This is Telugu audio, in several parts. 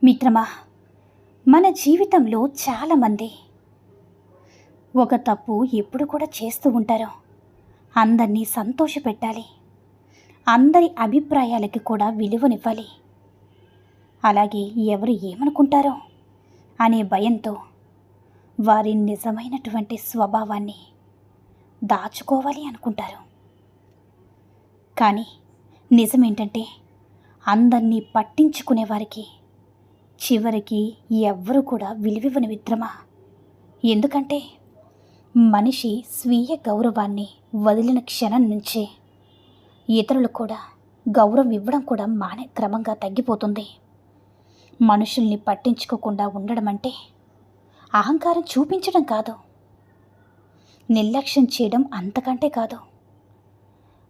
మిత్రమా, మన జీవితంలో చాలామంది ఒక తప్పు ఎప్పుడు కూడా చేస్తూ ఉంటారు. అందరినీ సంతోషపెట్టాలి, అందరి అభిప్రాయాలకి కూడా విలువనివ్వాలి, అలాగే ఎవరు ఏమనుకుంటారో అనే భయంతో వారి నిజమైనటువంటి స్వభావాన్ని దాచుకోవాలి అనుకుంటారు. కానీ నిజమేంటంటే అందరినీ పట్టించుకునే వారికి చివరికి ఎవ్వరూ కూడా విలువివ్వని మిత్రమా. ఎందుకంటే మనిషి స్వీయ గౌరవాన్ని వదిలిన క్షణం నుంచే ఇతరులు కూడా గౌరవం ఇవ్వడం కూడా క్రమంగా తగ్గిపోతుంది. మనుషుల్ని పట్టించుకోకుండా ఉండడం అంటే అహంకారం చూపించడం కాదు, నిర్లక్ష్యం చేయడం అంతకంటే కాదు,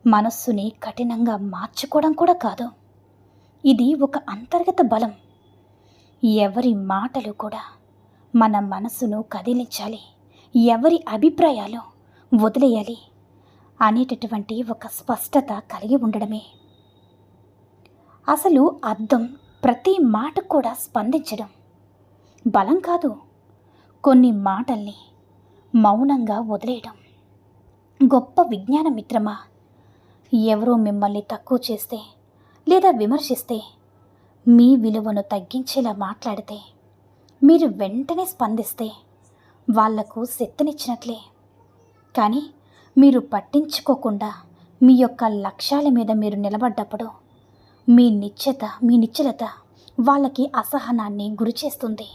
మనస్సుని కఠినంగా మార్చుకోవడం కూడా కాదు. ఇది ఒక అంతర్గత బలం. ఎవరి మాటలు కూడా మన మనసును కదిలించాలి, ఎవరి అభిప్రాయాలు వదిలేయాలి అనేటటువంటి ఒక స్పష్టత కలిగి ఉండడమే. అసలు అర్థం ప్రతి మాట కూడా స్పందించడం బలం కాదు, కొన్ని మాటల్ని మౌనంగా వదిలేయడం గొప్ప విజ్ఞానం మిత్రమా. ఎవరో మిమ్మల్ని తక్కువ చేస్తే లేదా విమర్శిస్తే, మీ విలువను తగ్గించేలా మాట్లాడితే మీరు వెంటనే స్పందిస్తే వాళ్లకు శక్తినిచ్చినట్లే. కానీ మీరు పట్టించుకోకుండా మీ యొక్క లక్ష్యాల మీద మీరు నిలబడ్డప్పుడు మీ నిశ్చలత వాళ్ళకి అసహనాన్ని గురిచేస్తుంది.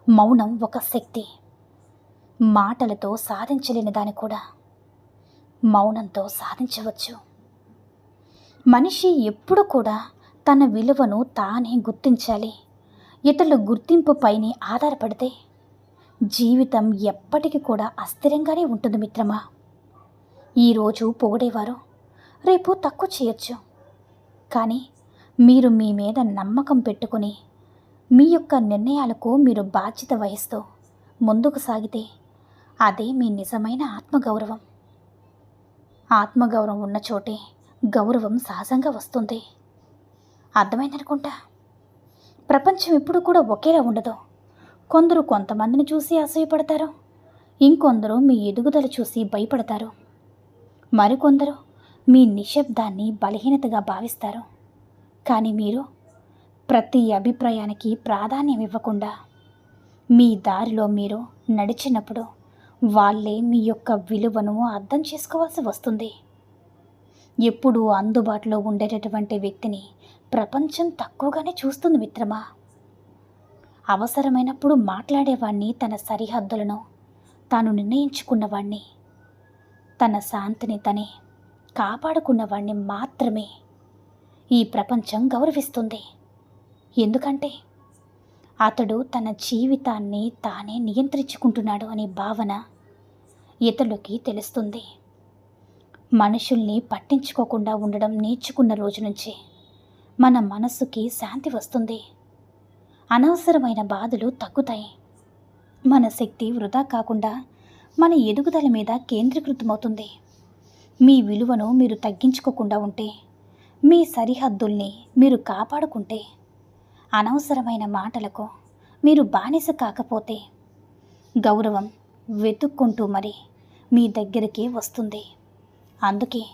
మౌనం ఒక శక్తి. మాటలతో సాధించలేని దాన్ని కూడా మౌనంతో సాధించవచ్చు. మనిషి ఎప్పుడు కూడా తన విలువను తానే గుర్తించాలి. ఇతరుల గుర్తింపుపైనే ఆధారపడితే జీవితం ఎప్పటికీ కూడా అస్థిరంగానే ఉంటుంది మిత్రమా. ఈరోజు పొగిడేవారు రేపు తక్కువ చేయొచ్చు. కానీ మీరు మీ మీద నమ్మకం పెట్టుకుని మీ యొక్క నిర్ణయాలకు మీరు బాధ్యత వహిస్తూ ముందుకు సాగితే అదే మీ నిజమైన ఆత్మగౌరవం. ఆత్మగౌరవం ఉన్న చోటే గౌరవం సహజంగా వస్తుంది. అర్థమైందనుకుంటా. ప్రపంచం ఎప్పుడు కూడా ఒకేలా ఉండదు. కొందరు కొంతమందిని చూసి అసూయపడతారు, ఇంకొందరు మీ ఎదుగుదల చూసి భయపడతారు, మరికొందరు మీ నిశ్శబ్దాన్ని బలహీనతగా భావిస్తారు. కానీ మీరు ప్రతి అభిప్రాయానికి ప్రాధాన్యం ఇవ్వకుండా మీ దారిలో మీరు నడిచినప్పుడు వాళ్ళే మీ యొక్క విలువను అర్థం చేసుకోవాల్సి వస్తుంది. ఎప్పుడూ అందుబాటులో ఉండేటటువంటి వ్యక్తిని ప్రపంచం తక్కువగానే చూస్తుంది మిత్రమా. అవసరమైనప్పుడు మాట్లాడేవాణ్ణి, తన సరిహద్దులను తాను నిర్ణయించుకున్నవాణ్ణి, తన శాంతిని తనే కాపాడుకున్నవాణ్ణి మాత్రమే ఈ ప్రపంచం గౌరవిస్తుంది. ఎందుకంటే అతడు తన జీవితాన్ని తానే నియంత్రించుకుంటున్నాడు అనే భావన ఇతరులకి తెలుస్తుంది. మనుషుల్ని పట్టించుకోకుండా ఉండడం నేర్చుకున్న రోజు నుంచే మన మనస్సుకి శాంతి వస్తుంది. అనవసరమైన బాధలు తగ్గుతాయి. మన శక్తి వృధా కాకుండా మన ఎదుగుదల మీద కేంద్రీకృతమవుతుంది. మీ విలువను మీరు తగ్గించుకోకుండా ఉంటే, మీ సరిహద్దుల్ని మీరు కాపాడుకుంటే, అనవసరమైన మాటలకు మీరు బానిస కాకపోతే గౌరవం వెతుక్కుంటూ మరి మీ దగ్గరికి వస్తుంది. అందుకే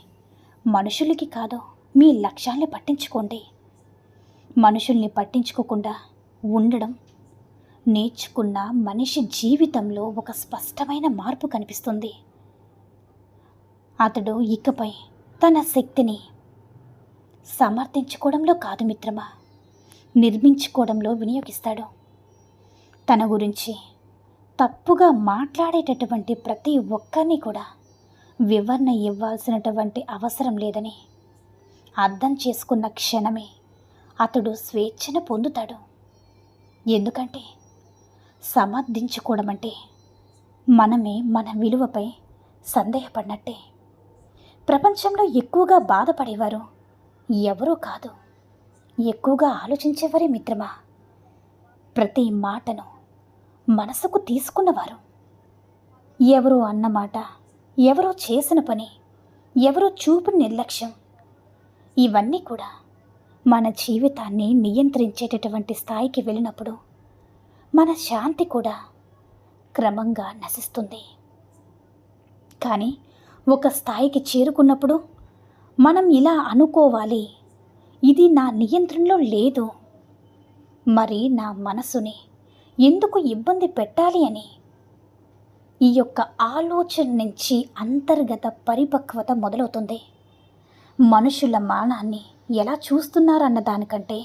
మనుషులకి కాదు, మీ లక్ష్యాల్ని పట్టించుకోండి. మనుషుల్ని పట్టించుకోకుండా ఉండడం నేర్చుకున్న మనిషి జీవితంలో ఒక స్పష్టమైన మార్పు కనిపిస్తుంది. అతడు ఇకపై తన శక్తిని సమర్థించుకోవడంలో కాదు మిత్రమా, నిర్మించుకోవడంలో వినియోగిస్తాడు. తన గురించి తప్పుగా మాట్లాడేటటువంటి ప్రతి ఒక్కరిని కూడా వివరణ ఇవ్వాల్సినటువంటి అవసరం లేదని అర్థం చేసుకున్న క్షణమే అతడు స్వేచ్ఛను పొందుతాడు. ఎందుకంటే సమర్థించుకోవడం అంటే మనమే మన విలువపై సందేహపడినట్టే. ప్రపంచంలో ఎక్కువగా బాధపడేవారు ఎవరూ కాదు, ఎక్కువగా ఆలోచించేవారే మిత్రమా. ప్రతి మాటను మనసుకు తీసుకున్నవారు. ఎవరో అన్నమాట, ఎవరో చేసిన పని, ఎవరో చూపు నిర్లక్ష్యం, ఇవన్నీ కూడా మన జీవితాన్ని నియంత్రించేటటువంటి స్థాయికి వెళ్ళినప్పుడు మన శాంతి కూడా క్రమంగా నశిస్తుంది. కానీ ఒక స్థాయికి చేరుకున్నప్పుడు మనం ఇలా అనుకోవాలి, ఇది నా నియంత్రణలో లేదు, మరి నా మనసుని ఎందుకు ఇబ్బంది పెట్టాలి అని ఈ యొక్క ఆలోచన నుంచి అంతర్గత పరిపక్వత మొదలవుతుంది. మనుషుల మానాన్ని ఎలా చూస్తున్నారన్న దానికంటే,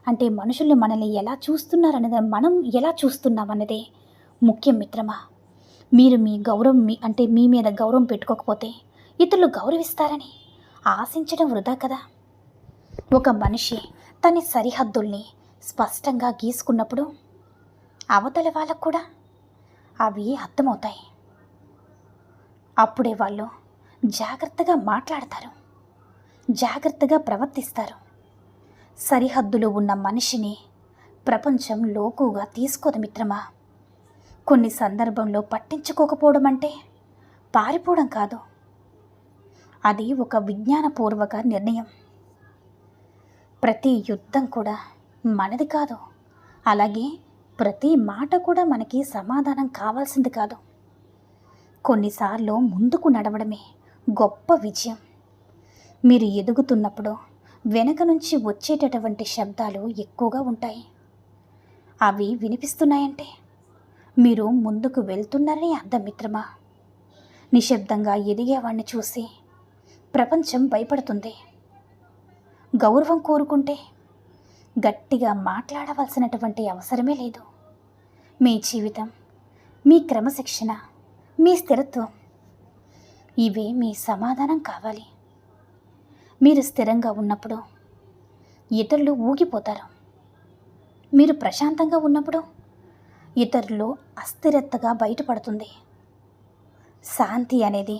అంటే మనుషులు మనల్ని ఎలా చూస్తున్నారన్నది మనం ఎలా చూస్తున్నామన్నదే ముఖ్యం మిత్రమా. మీరు మీ గౌరవం మీ మీద గౌరవం పెట్టుకోకపోతే ఇతరులు గౌరవిస్తారని ఆశించడం వృధా కదా. ఒక మనిషి తన సరిహద్దుల్ని స్పష్టంగా గీసుకున్నప్పుడు అవతల వాళ్ళకు కూడా అవి అర్థమవుతాయి. అప్పుడే వాళ్ళు జాగ్రత్తగా మాట్లాడతారు, జాగ్రత్తగా ప్రవర్తిస్తారు. సరిహద్దులు ఉన్న మనిషిని ప్రపంచం లోకుగా తీసుకోదు మిత్రమా. కొన్ని సందర్భంలో పట్టించుకోకపోవడం అంటే పారిపోవడం కాదు, అది ఒక విజ్ఞానపూర్వక నిర్ణయం. ప్రతి యుద్ధం కూడా మనది కాదు, అలాగే ప్రతి మాట కూడా మనకి సమాధానం కావాల్సింది కాదు. కొన్నిసార్లు ముందుకు నడవడమే గొప్ప విజయం. మీరు ఎదుగుతున్నప్పుడు వెనక నుంచి వచ్చేటటువంటి శబ్దాలు ఎక్కువగా ఉంటాయి. అవి వినిపిస్తున్నాయంటే మీరు ముందుకు వెళ్తున్నారని అర్థం మిత్రమా. నిశ్శబ్దంగా ఎదిగేవాడిని చూసి ప్రపంచం భయపడుతుంది. గౌరవం కోరుకుంటే గట్టిగా మాట్లాడవలసినటువంటి అవసరమే లేదు. మీ జీవితం, మీ క్రమశిక్షణ, మీ స్థిరత్వం, ఇవే మీ సమాధానం కావాలి. మీరు స్థిరంగా ఉన్నప్పుడు ఇతరులు ఊగిపోతారు. మీరు ప్రశాంతంగా ఉన్నప్పుడు ఇతరులు అస్థిరతగా బయటపడుతుంది. శాంతి అనేది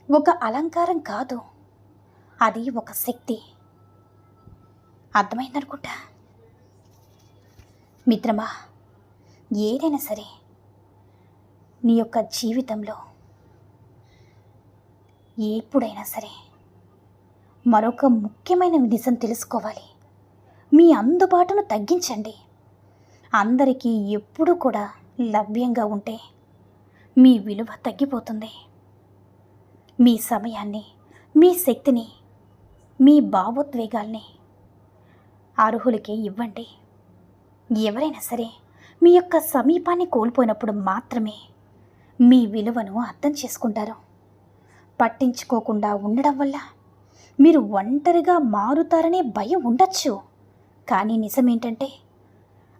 ఒక అలంకారం కాదు, అది ఒక శక్తి. అర్థమైందనుకుంటా మిత్రమా. ఏదైనా సరే నీ యొక్క జీవితంలో ఎప్పుడైనా సరే మరొక ముఖ్యమైన నిజం తెలుసుకోవాలి. మీ అందుబాటును తగ్గించండి. అందరికీ ఎప్పుడూ కూడా లభ్యంగా ఉంటే మీ విలువ తగ్గిపోతుంది. మీ సమయాన్ని, మీ శక్తిని, మీ భావోద్వేగాల్ని అర్హులకే ఇవ్వండి. ఎవరైనా సరే మీ యొక్క సమీపాన్ని కోల్పోయినప్పుడు మాత్రమే మీ విలువను అర్థం చేసుకుంటారు. పట్టించుకోకుండా ఉండడం వల్ల మీరు ఒంటరిగా మారుతారనే భయం ఉండొచ్చు, కానీ నిజమేంటంటే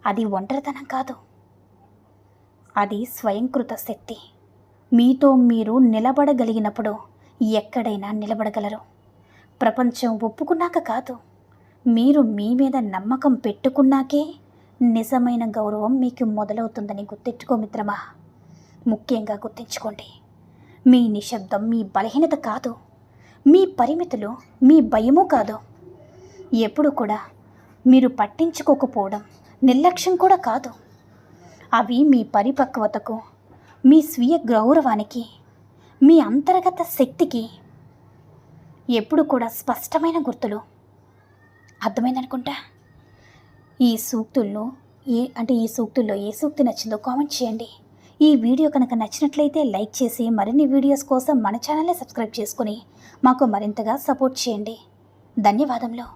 అది ఒంటరితనం కాదు, అది స్వయంకృత శక్తి. మీతో మీరు నిలబడగలిగినప్పుడు ఎక్కడైనా నిలబడగలరు. ప్రపంచం ఒప్పుకున్నాక కాదు, మీరు మీ మీద నమ్మకం పెట్టుకున్నాకే నిజమైన గౌరవం మీకు మొదలవుతుందని గుర్తెట్టుకో మిత్రమా. ముఖ్యంగా గుర్తుంచుకోండి, మీ నిశ్శబ్దం మీ బలహీనత కాదు, మీ పరిమితులు మీ భయమూ కాదు. ఎప్పుడు కూడా మీరు పట్టించుకోకపోవడం నిర్లక్ష్యం కూడా కాదు. అవి మీ పరిపక్వతకు, మీ స్వీయ గౌరవానికి, మీ అంతర్గత శక్తికి ఎప్పుడు కూడా స్పష్టమైన గుర్తులు. అర్థమైందనుకుంటా. ఈ సూక్తుల్లో ఏ సూక్తి నచ్చిందో కామెంట్ చేయండి. ఈ వీడియో కనుక నచ్చినట్లయితే లైక్ చేసి మరిన్ని వీడియోస్ కోసం మన ఛానల్ని సబ్స్క్రైబ్ చేసుకుని మాకు మరింతగా సపోర్ట్ చేయండి. ధన్యవాదములు.